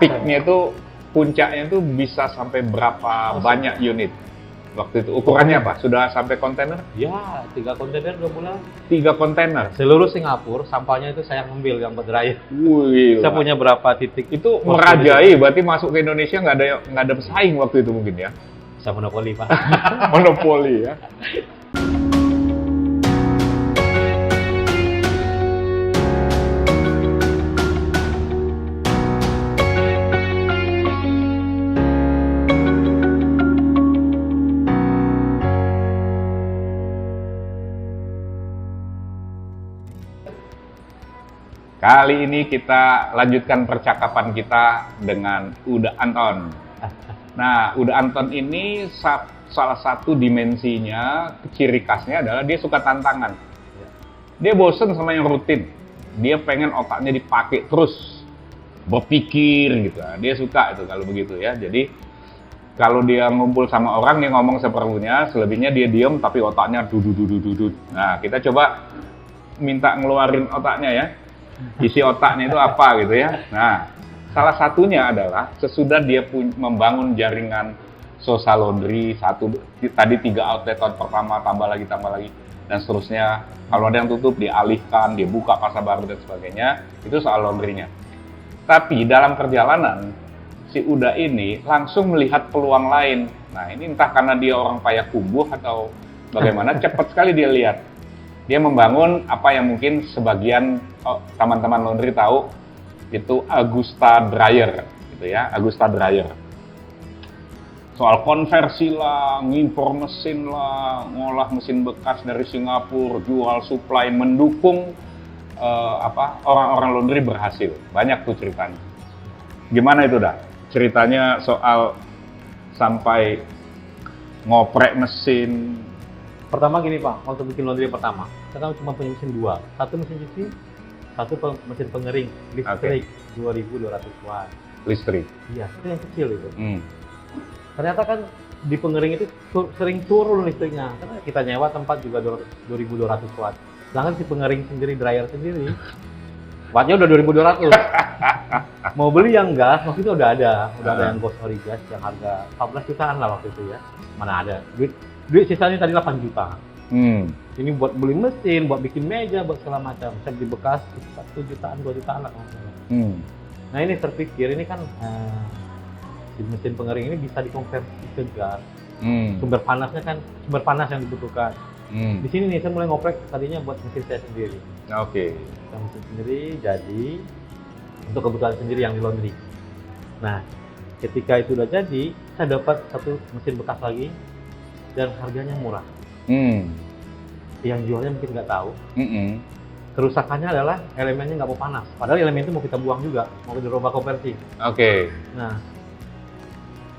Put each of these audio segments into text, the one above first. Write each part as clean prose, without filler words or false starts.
peaknya itu, puncaknya itu bisa sampai berapa banyak unit waktu itu? Ukurannya apa? Sudah sampai kontainer? Ya, 3 kontainer 2 bulan. 3 kontainer. Seluruh Singapura sampahnya itu saya ambil yang buat dryer. Wih, Saya punya berapa titik? itu merajai, berarti masuk ke Indonesia nggak ada pesaing waktu itu mungkin ya? Saya monopoli, Pak. Monopoli ya. Kali ini kita lanjutkan percakapan kita dengan Uda Anton. Nah, Uda Anton ini salah satu dimensinya, ciri khasnya adalah dia suka tantangan. Dia bosen sama yang rutin. Dia pengen otaknya dipakai terus, berpikir gitu. Dia suka itu kalau begitu ya. Jadi kalau dia ngumpul sama orang, dia ngomong seperlunya, selebihnya dia diem tapi otaknya dudut. Nah, kita coba minta ngeluarin otaknya ya. Isi otaknya itu apa gitu ya. Nah, salah satunya adalah sesudah dia membangun jaringan social laundry, tadi 3 outlet tahun pertama, tambah lagi, dan seterusnya. Kalau ada yang tutup, dialihkan, dia buka pasar baru dan sebagainya, itu soal laundrynya. Tapi dalam perjalanan, si Uda ini langsung melihat peluang lain. Nah, ini entah karena dia orang Payakumbuh atau bagaimana, cepat sekali dia lihat. Dia membangun apa yang mungkin sebagian teman-teman laundry tahu, itu Agusta Dryer, gitu ya, Agusta Dryer. Soal konversi lah, ngimpor mesin lah, ngolah mesin bekas dari Singapura, jual supply, mendukung orang-orang laundry berhasil. Banyak tuh ceritanya. Gimana itu dah? Ceritanya soal sampai ngoprek mesin. Pertama gini Pak, waktu bikin laundry pertama, saya kan cuma punya mesin 2. Satu mesin cuci, satu mesin pengering, listrik, 2.200 watt. Listrik? Iya, itu yang kecil itu. Ternyata kan di pengering itu sering turun listriknya, karena kita nyewa tempat juga 2.200 watt. Sedangkan si pengering sendiri, dryer sendiri, wattnya udah 2.200. Mau beli yang gas, waktu itu udah ada yang Ghost Ori gas yang harga 14 jutaan lah waktu itu ya. Mana ada, duit sisanya tadi 8 juta. Ini buat beli mesin, buat bikin meja, buat segala macam. Saya beli bekas 1 jutaan, 2 jutaan lah. Nah ini terpikir, ini kan si mesin pengering ini bisa dikonversi ke gas. Sumber panas yang dibutuhkan. Di sini nih saya mulai ngoprek tadinya buat mesin saya sendiri. Oke. Mesin sendiri jadi untuk kebutuhan sendiri yang di laundry. Nah ketika itu udah jadi, saya dapat satu mesin bekas lagi dan harganya murah. Yang jualnya mungkin nggak tahu. Kerusakannya adalah elemennya nggak mau panas. Padahal elemen itu mau kita buang juga, mau dirubah konversi. Oke. Nah,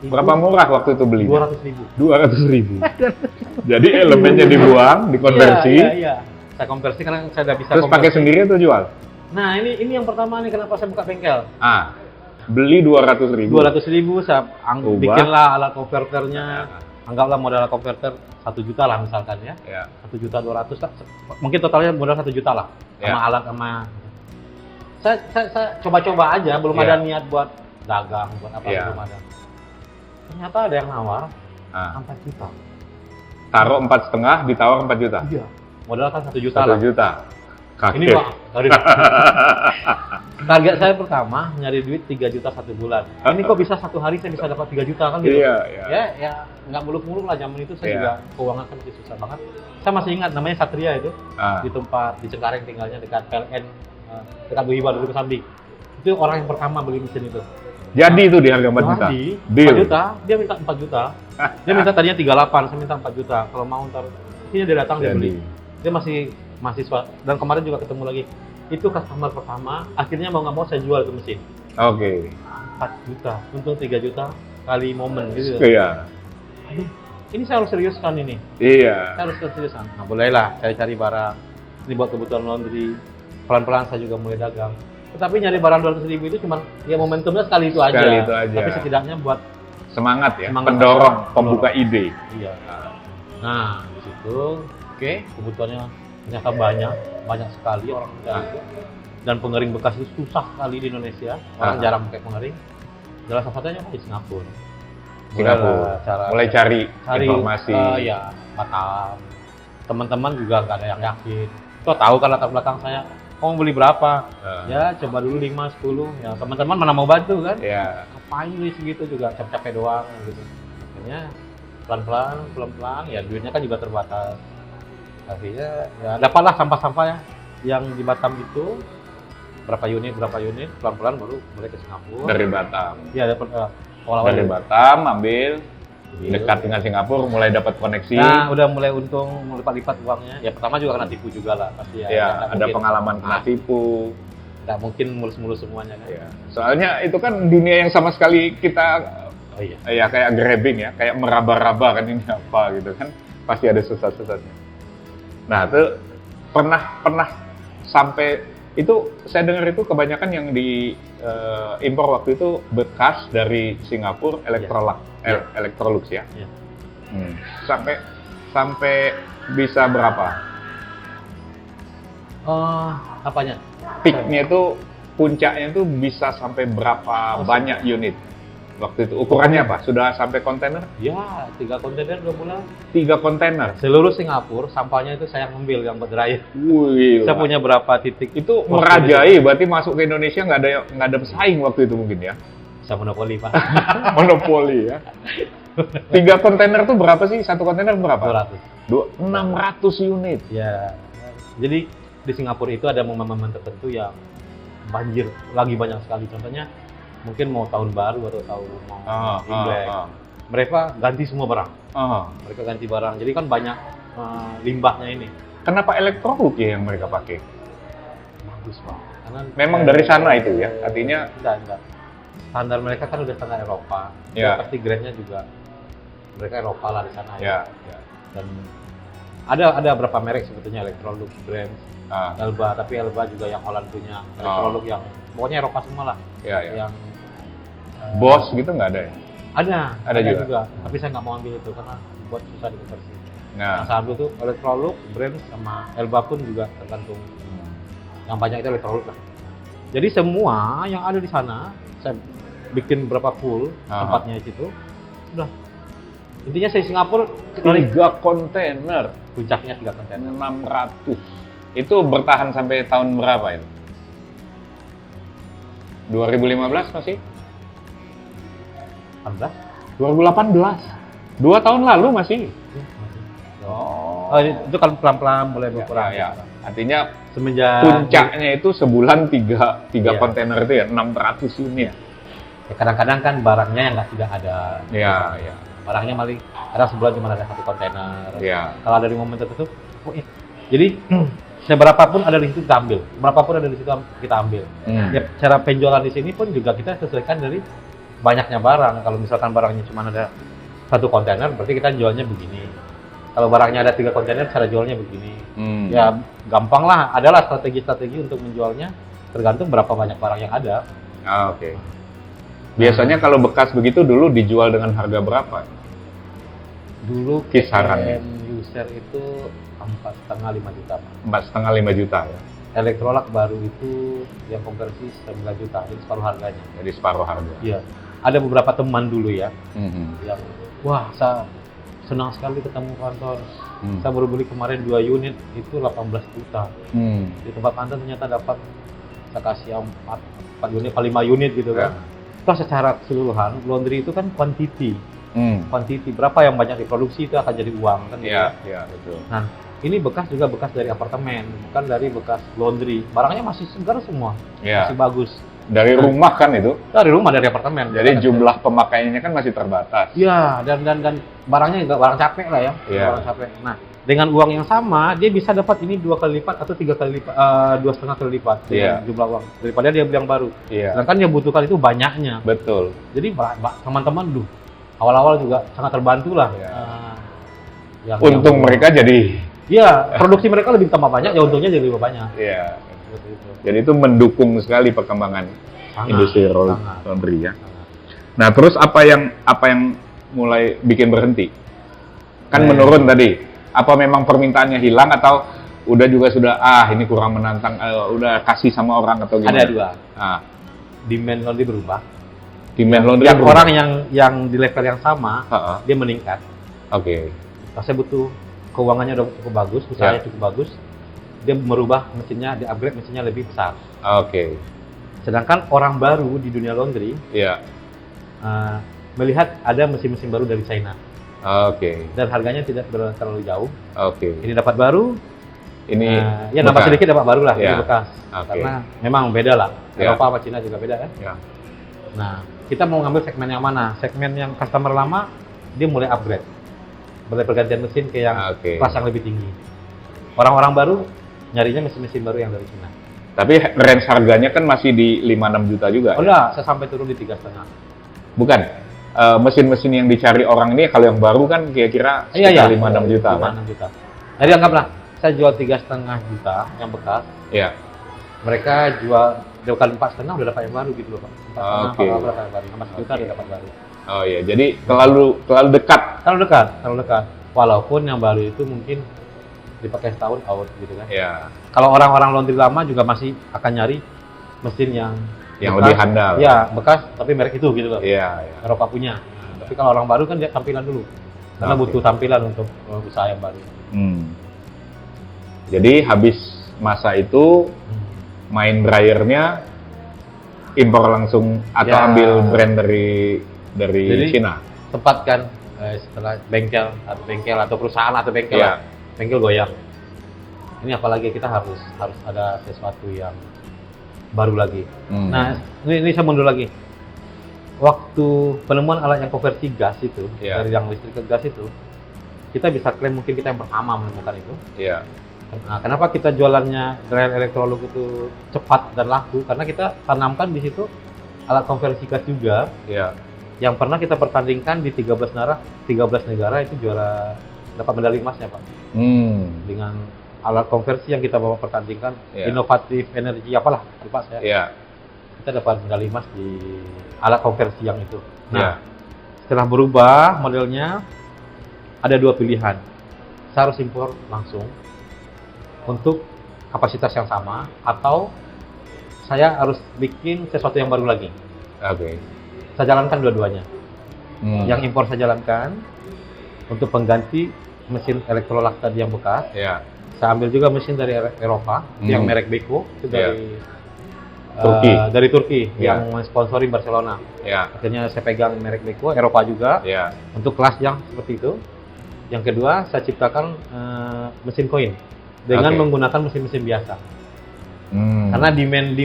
berapa murah waktu itu beli? 200.000. 200.000. Jadi elemennya dibuang, dikonversi. Iya. Saya konversi karena saya udah bisa. Terus pakai sendiri atau jual? Nah, ini yang pertama nih kenapa saya buka bengkel. Beli 200.000. 200.000 saya bikinlah alat konverternya. Anggaplah modal konverter 1 juta lah misalkan ya. 1.200.000 lah. Mungkin totalnya modal 1 juta lah. Sama alat sama. Saya coba-coba aja, belum ada niat buat dagang, buat apa belum ada. Ternyata ada yang nawar 4 juta. Taruh 4,5, ditawar 4 juta. Iya. Modal kan 1 juta 1 juta. Kaget. Ini Pak, target saya pertama nyari duit 3 juta 1 bulan. Ini kok bisa 1 hari saya bisa dapat 3 juta kan gitu. Iya. Ya nggak muluk-muluk lah, zaman itu saya juga keuangan kan masih susah banget. Saya masih ingat namanya Satria itu, di tempat di Cengkareng tinggalnya dekat PLN, dekat Buhiba dulu ke Sambi. Itu orang yang pertama beli mesin itu. Jadi itu di harga 4 juta? Jadi, 4 juta, dia minta 4 juta. Dia minta tadinya 38, saya minta 4 juta. Kalau mau ntar, ini dia datang, dia beli. Dia masih mahasiswa, dan kemarin juga ketemu lagi. Itu customer pertama, akhirnya mau nggak mau saya jual ke mesin. 4 juta, untung 3 juta kali momen gitu. Iya. Aduh, ini saya harus seriuskan ini. Iya. Saya harus seriuskan. Nah, bolehlah saya cari barang. Ini buat kebutuhan laundry. Pelan-pelan saya juga mulai dagang. Tetapi nyari barang 200.000 itu cuma ya momentumnya sekali itu aja. Tapi setidaknya buat semangat ya, pendorong, pembuka ide. Iya. Nah, di situ kebutuhannya ternyata banyak sekali orang mencari itu. Dan pengering bekas itu susah sekali di Indonesia. Orang jarang pakai pengering. Jalan satu-satunya di Singapura. Mulai cari informasi. Ya, Batam. Teman-teman juga nggak ada yang yakin. Kok tahu kan latar belakang saya? Mau beli berapa? Ya, coba dulu 5, 10. Ya, teman-teman mana mau bantu kan? Ya. Ngapain beli segitu juga, capek-capek doang gitu. Akhirnya pelan-pelan, ya duitnya kan juga terbatas. Akhirnya ya dapatlah sampah-sampah yang di Batam itu berapa unit, pelan-pelan baru mulai ke Singapura. Dari Batam. Iya, dapat awal-awal dari Batam ambil dekat dengan Singapura, mulai dapat koneksi. Nah, udah mulai untung, lipat-lipat uangnya. Ya pertama juga kena tipu juga lah pasti ya. Ya, ada pengalaman kena tipu. Nggak mungkin mulus-mulus semuanya kan. Ya. Soalnya itu kan dunia yang sama sekali kita ya kayak grabbing ya, kayak meraba-raba kan ini apa gitu kan. Pasti ada susah-susahnya. Nah, itu pernah sampai itu saya dengar itu kebanyakan yang di impor waktu itu bekas dari Singapura Electrolux ya. Ya. Sampai bisa berapa? Apanya? Peaknya itu puncaknya itu bisa sampai berapa banyak unit waktu itu? Ukurannya apa? Sudah sampai kontainer? Ya, 3 kontainer 2 bulan. 3 kontainer. Seluruh Singapura sampahnya itu saya ngambil yang buat dryer. Wih, saya punya berapa titik? Itu merajai, berarti masuk ke Indonesia nggak ada pesaing waktu itu mungkin ya? Bisa monopoli Pak. Monopoli ya. 3 kontainer tuh berapa sih? Satu kontainer berapa? 200. 600 unit. Ya. Jadi di Singapura itu ada momen-momen tertentu yang banjir lagi banyak sekali. Contohnya mungkin mau tahun baru atau tahun mau Imlek. Mereka ganti semua barang. Mereka ganti barang. Jadi kan banyak limbahnya ini. Kenapa Electrolux ya yang mereka pakai? Bagus Pak. Karena memang dari sana itu ya. Artinya enggak. Standar mereka kan udah standar Eropa. Ya. Pasti grade-nya juga mereka Eropa lah di sana ya. Dan ada berapa merek sebetulnya Electrolux, brand Elba, tapi Elba juga yang Holland punya. Electrolux yang pokoknya Eropa semua lah. Ya. Yang Boss gitu nggak ada ya? Ada juga. Tapi saya nggak mau ambil itu karena buat susah dikonversi. Nah, yang saya ambil tuh Electrolux, brand sama Elba pun juga tergantung. Yang banyak itu Electrolux lah. Jadi semua yang ada di sana saya bikin berapa pool tempatnya di situ. Udah. Intinya saya Singapura 3 kontainer, puncaknya 3 kontainer. 600. Itu bertahan sampai tahun berapa itu? 2015 masih? 18? 2018. 2 tahun lalu masih. Oh, itu kan pelan-pelan mulai berkurang. Ya. Artinya semenjak puncaknya itu sebulan 3 kontainer itu ya 600 unit. Ya, kadang-kadang kan barangnya yang tidak ada. Ya. Barangnya malah kadang sebulan cuma ada 1 kontainer. Ya. Kalau dari momen tertentu, jadi seberapa pun ada di situ kita ambil, berapapun ada di situ kita ambil. Ya, cara penjualan di sini pun juga kita sesuaikan dari banyaknya barang. Kalau misalkan barangnya cuma ada 1 kontainer, berarti kita jualnya begini. Kalau barangnya ada 3 kontainer, cara jualnya begini. Ya gampang lah, adalah strategi-strategi untuk menjualnya tergantung berapa banyak barang yang ada. Oke. Biasanya kalau bekas begitu dulu dijual dengan harga berapa? Dulu kisarannya user itu 4,5-5 juta. 4,5-5 juta ya. Electrolux baru itu yang konversi 9 juta, jadi separuh harganya. Jadi separuh harga. Iya. Ada beberapa teman dulu ya, yang wah saya senang sekali ketemu kantor. Saya baru beli kemarin 2 unit itu 18 juta. Di tempat kantor ternyata dapat saya kasih 4 unit, 5 unit gitu kan. Toh secara keseluruhan laundry itu kan quantity. Quantity berapa yang banyak diproduksi itu akan jadi uang kan? Iya, betul. Nah, ini bekas juga bekas dari apartemen, bukan dari bekas laundry. Barangnya masih segar semua, masih bagus. Dari rumah kan itu? Dari rumah, dari apartemen. Jadi jumlah pemakaiannya kan masih terbatas. Iya, dan barangnya juga barang capek lah ya. Barang capek. Nah, dengan uang yang sama dia bisa dapat ini 2 kali lipat atau 3 kali lipat, 2,5 kali lipat jumlah uang daripada dia beli yang baru. Sedangkan dia butuhkan itu banyaknya. Betul. Jadi teman-teman awal-awal juga sangat terbantu lah. Untung mereka jadi. Iya, produksi mereka lebih tambah banyak, ya untungnya jadi lebih banyak. Iya. Jadi itu mendukung sekali perkembangan industri laundry ya. Nah, terus apa yang mulai bikin berhenti? Kan menurun tadi. Apa memang permintaannya hilang atau udah sudah ini kurang menantang, udah kasih sama orang atau gimana? Ada 2. Demand laundry berubah. Demand laundry Yang berubah. orang yang di level yang sama, Ha-ha. dia meningkat. Oke. Saya butuh keuangannya udah cukup bagus, usahanya cukup bagus. Dia merubah mesinnya, di-upgrade mesinnya lebih besar. Oke. Sedangkan orang baru di dunia laundry Iya. melihat ada mesin-mesin baru dari China Oke. dan harganya tidak terlalu jauh. Oke. Ini dapat baru, Ini ya nambah bekas. sedikit dapat baru lah, Ya. ini bekas. Oke. Karena memang beda lah. Ya. Eropa sama Cina juga beda kan. Ya. Nah, kita mau ngambil segmen yang mana? Segmen yang customer lama, dia mulai upgrade. Mulai pergantian mesin ke yang Oke. kelas yang lebih tinggi. Orang-orang baru nyarinya mesin-mesin baru yang dari Cina. Tapi range harganya kan masih di 5-6 juta juga. Oh enggak, saya sampai turun di 3,5. Bukan. Mesin-mesin yang dicari orang ini kalau yang baru kan kira-kira sekitar 5-6 juta kan? 5-6 juta. Jadi anggaplah saya jual 3,5 juta yang bekas, Iya. mereka jual bukan 4,5 udah dapat yang baru gitu loh Pak. 4,5 Oke. kalau dapat yang baru, 6 juta udah dapat baru. Oh iya, jadi terlalu dekat. Terlalu dekat. Walaupun yang baru itu mungkin dipakai setahun out gitu kan. Ya. Kalau orang-orang laundry lama juga masih akan nyari mesin yang Yang bekas. lebih handal. Ya, bekas tapi merek itu gitu loh. Iya, iya. Eropa punya. Nah, tapi kalau orang baru kan dia tampilan dulu. Karena Oke. butuh tampilan untuk usaha yang baru. Jadi habis masa itu main dryernya impor langsung atau Ya. ambil brand dari Jadi, Cina. Tempatkan setelah bengkel atau perusahaan atau bengkel Iya. bengkel goyang. Ini apalagi kita harus ada sesuatu yang baru lagi. Nah, ini saya mundur lagi. Waktu penemuan alat yang konversi gas itu, Iya. dari yang listrik ke gas itu, kita bisa klaim mungkin kita yang pertama menemukan itu. Iya. Nah, kenapa kita jualannya dryer Electrolux itu cepat dan laku? Karena kita tanamkan di situ alat konversi gas juga, Iya. yang pernah kita pertandingkan di 13 negara itu juara, dapat medali emasnya Pak. Dengan alat konversi yang kita bawa pertandingkan, Iya. inovatif energi apalah, lupa saya. Iya. Kita dapat medali emas di alat konversi yang itu. Iya. Nah, setelah berubah modelnya, ada dua pilihan. Saya harus impor langsung untuk kapasitas yang sama, atau saya harus bikin sesuatu yang baru lagi. Oke. Saya jalankan dua-duanya. Yang Yang impor saya jalankan untuk pengganti mesin Electrolux tadi yang bekas. Iya. Saya ambil juga mesin dari Eropa, itu yang merek Beko, itu dari Turki. dari Turki Iya. yang mensponsori Barcelona. Iya. Akhirnya saya pegang merek Beko, Eropa juga, Iya. untuk kelas yang seperti itu. Yang kedua, saya ciptakan mesin koin dengan Oke. menggunakan mesin-mesin biasa. Karena demand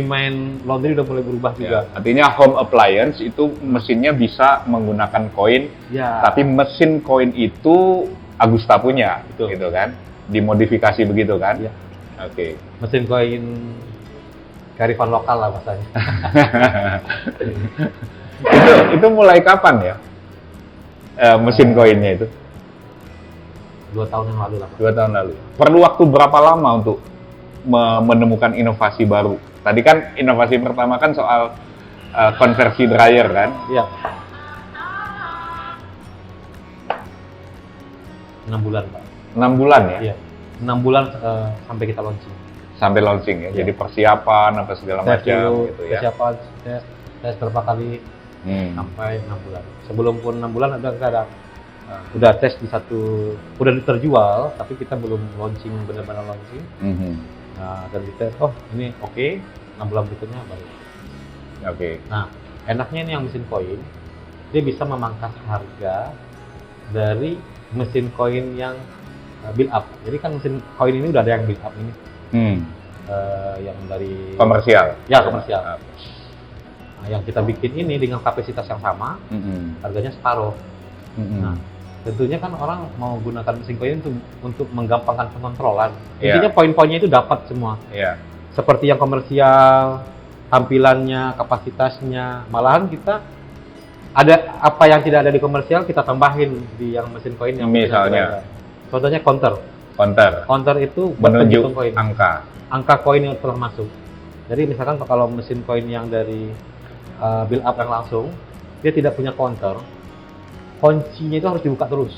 laundry udah mulai berubah juga. Ya, artinya home appliance itu mesinnya bisa menggunakan koin, Ya. tapi mesin koin itu Agusta punya, Betul. gitu kan? Dimodifikasi begitu kan? Iya. Oke. Mesin koin kearifan lokal lah bahasanya. Itu mulai kapan ya? Mesin koinnya itu 2 tahun yang lalu lah Pak. 2 tahun lalu. Perlu waktu berapa lama untuk menemukan inovasi baru? Tadi kan inovasi pertama kan soal konversi dryer kan? Iya. 6 bulan Pak. 6 bulan ya? Iya. 6 bulan sampai kita launching. Sampai launching ya? Iya. Jadi persiapan apa segala Tes macam dulu, gitu ya? persiapan, tes berapa kali sampai 6 bulan. Sebelum pun 6 bulan udah tes di udah terjual, tapi kita belum launching, benar-benar launching. Nah, dan dites, oh ini oke, 6 bulan berikutnya baru. Oke. Nah, enaknya ini yang mesin koin, dia bisa memangkas harga dari mesin koin yang build up. Jadi kan mesin koin ini udah ada yang build up ini, yang dari Komersial. Ya, komersial. Nah, yang kita bikin ini dengan kapasitas yang sama, harganya separuh. Nah, tentunya kan orang mau gunakan mesin koin untuk menggampangkan pengontrolan. Iya. Intinya poin-poinnya itu dapat semua. Iya. Seperti yang komersial, tampilannya, kapasitasnya. Malahan kita ada apa yang tidak ada di komersial, kita tambahin di yang mesin koin yang Misalnya? contohnya counter. Counter itu buat Menunjuk penghitung koin. Angka koin yang telah masuk. Jadi misalkan kalau mesin koin yang dari build up yang langsung, dia tidak punya counter. Kuncinya itu harus dibuka terus.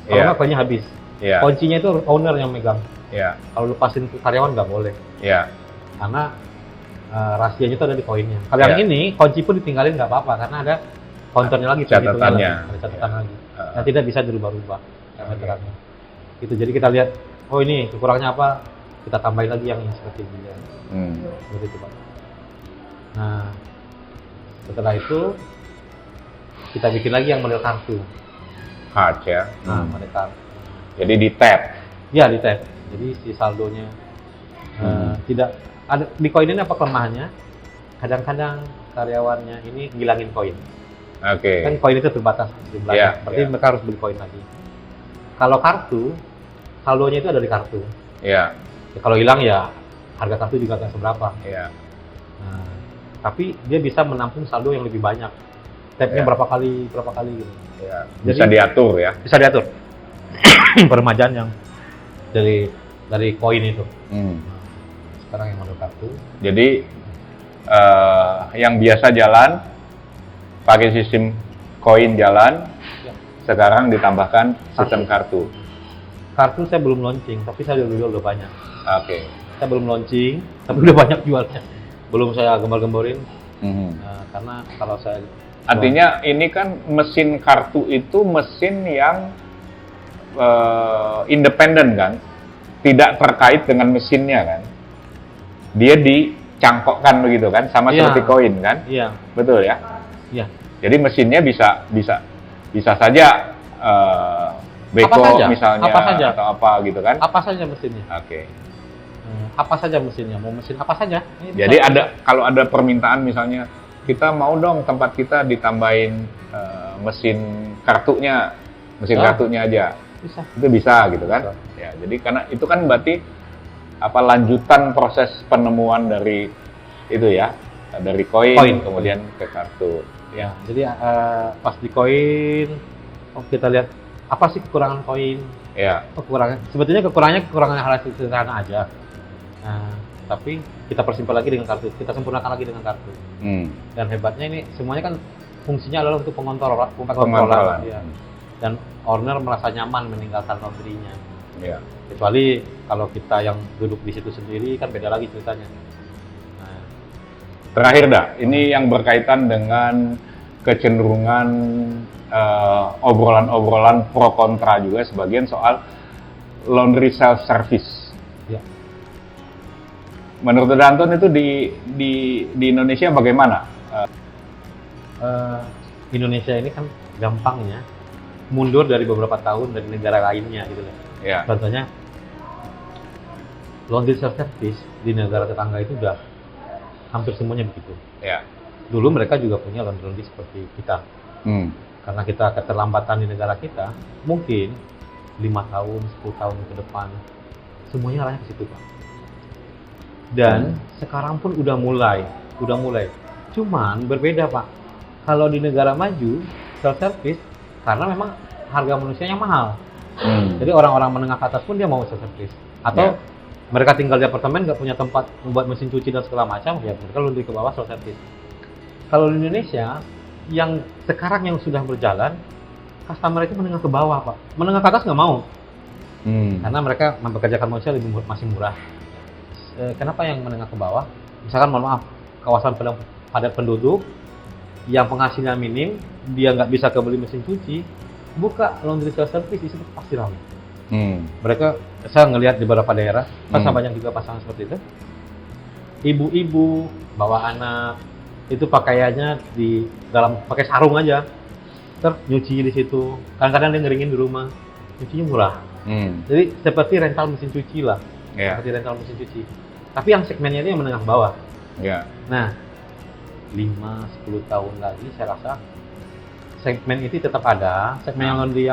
Kalau Iya. nggak koinnya habis. Iya. Kuncinya itu owner yang megang. Iya. Kalau lepasin ke karyawan nggak boleh. Iya. Karena rahasianya itu ada di koinnya. Kalau yang ini kunci pun ditinggalin nggak apa-apa karena ada counternya lagi, catatannya, ada catatan lagi. Yang tidak bisa dirubah-rubah meterannya. Gitu. Jadi kita lihat, oh ini kekurangannya apa, kita tambahin lagi yang seperti dia. Seperti itu Pak. Nah, setelah itu kita bikin lagi yang model kartu. Card ya. Model kartu. Jadi di tab. Ya di tab. Jadi si saldonya tidak ada di koin ini. Apa kelemahannya? Kadang-kadang karyawannya ini ngilangin koin. Oke. Kan koin itu terbatas jumlahnya. Berarti mereka harus beli koin lagi. Kalau kartu, saldonya itu ada di kartu. Iya. Ya, kalau hilang ya harga kartu juga nggak seberapa. Iya. Nah, tapi dia bisa menampung saldo yang lebih banyak. Tabnya berapa kali gitu. Iya. Bisa diatur ya. Bisa diatur. Peremajaan yang dari koin itu. Sekarang yang model kartu. Jadi yang biasa jalan pakai sistem koin jalan, sekarang ditambahkan sistem kartu. Kartu saya belum launching, tapi saya udah banyak. Oke. Saya belum launching, tapi udah banyak jualnya. Belum saya gembar-gemborin, karena kalau saya artinya ini kan mesin kartu itu mesin yang independen kan, tidak terkait dengan mesinnya kan. Dia dicangkokkan begitu kan, sama seperti koin kan? Iya. Betul ya? Iya. Jadi mesinnya bisa saja beko misalnya atau apa gitu kan? Apa saja mesinnya. Oke. Apa saja mesinnya, mau mesin apa saja. Jadi kalau ada permintaan misalnya kita mau dong tempat kita ditambahin mesin kartunya aja. Bisa. Itu bisa gitu kan? Bisa. Ya, jadi karena itu kan berarti lanjutan proses penemuan dari itu ya, dari koin kemudian ke kartu. Ya, jadi pas di koin, kita lihat apa sih kekurangan koin? Ya. Sebetulnya kekurangan hal sederhana aja. Nah, tapi kita persimpel lagi dengan kartu, kita sempurnakan lagi dengan kartu. Dan hebatnya ini semuanya kan fungsinya adalah untuk pengontrolan. Ya. Dan owner merasa nyaman meninggalkan laundry-nya. Ya. Kecuali kalau kita yang duduk di situ sendiri kan beda lagi ceritanya. Nah. Terakhir dah, ini yang berkaitan dengan kecenderungan obrolan-obrolan pro kontra juga sebagian soal laundry self service. Ya. Menurut Danton itu di Indonesia bagaimana? Indonesia ini kan gampangnya mundur dari beberapa tahun dari negara lainnya gitu loh. Ya. Contohnya laundry self service di negara tetangga itu udah hampir semuanya begitu. Ya. Dulu mereka juga punya laundry seperti kita. Karena kita keterlambatan di negara kita, mungkin 5 tahun, 10 tahun ke depan semuanya arahnya ke situ, Pak. Dan sekarang pun udah mulai. Cuman berbeda, Pak. Kalau di negara maju self service karena memang harga manusianya mahal. Jadi orang-orang menengah ke atas pun dia mau self service. Atau mereka tinggal di apartemen nggak punya tempat membuat mesin cuci dan segala macam, ya mereka laundry ke bawah self service. Kalau di Indonesia yang sekarang yang sudah berjalan, customer itu menengah ke bawah, Pak. Menengah ke atas nggak mau. Karena mereka mempekerjakan manusia masih murah. Kenapa yang menengah ke bawah? Misalkan mohon maaf, kawasan padat penduduk yang penghasilan minim, dia nggak bisa kebeli mesin cuci, buka laundry self service di situ pasti ramai. Mereka, saya ngelihat di beberapa daerah, banyak juga pasangan seperti itu. Ibu-ibu bawa anak, itu pakaiannya di dalam pakai sarung aja, terus nyuci di situ. Kadang-kadang dia ngeringin di rumah, nyucinya murah. Jadi seperti rental mesin cuci lah, seperti rental mesin cuci. Tapi yang segmennya ini yang menengah ke bawah. Nah, 5-10 tahun lagi saya rasa segmen itu tetap ada, segmen yang laundry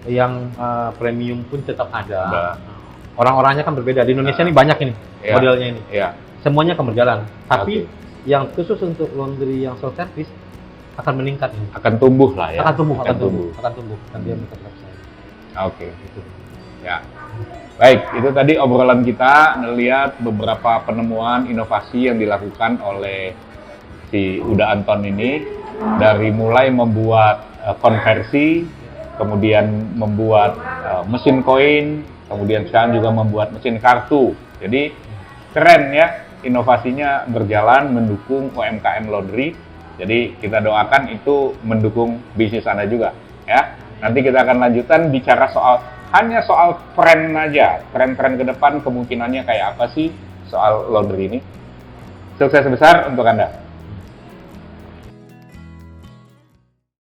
yang premium pun tetap ada. Orang-orangnya kan berbeda. Di Indonesia ini banyak ini modelnya ini. Semuanya akan berjalan. Tapi yang khusus untuk laundry yang self service akan meningkat ini. Akan tumbuh lah ya. Akan tumbuh. Dan dia meningkat saya. Oke. Gitu. Ya. Baik, itu tadi obrolan kita melihat beberapa penemuan inovasi yang dilakukan oleh si Uda Anton ini, dari mulai membuat konversi, kemudian membuat mesin koin, kemudian sekarang juga membuat mesin kartu. Jadi keren ya, inovasinya berjalan mendukung UMKM laundry. Jadi kita doakan itu mendukung bisnis Anda juga ya. Nanti kita akan lanjutkan bicara hanya soal tren aja, tren-tren ke depan kemungkinannya kayak apa sih soal laundry ini. Sukses besar untuk Anda.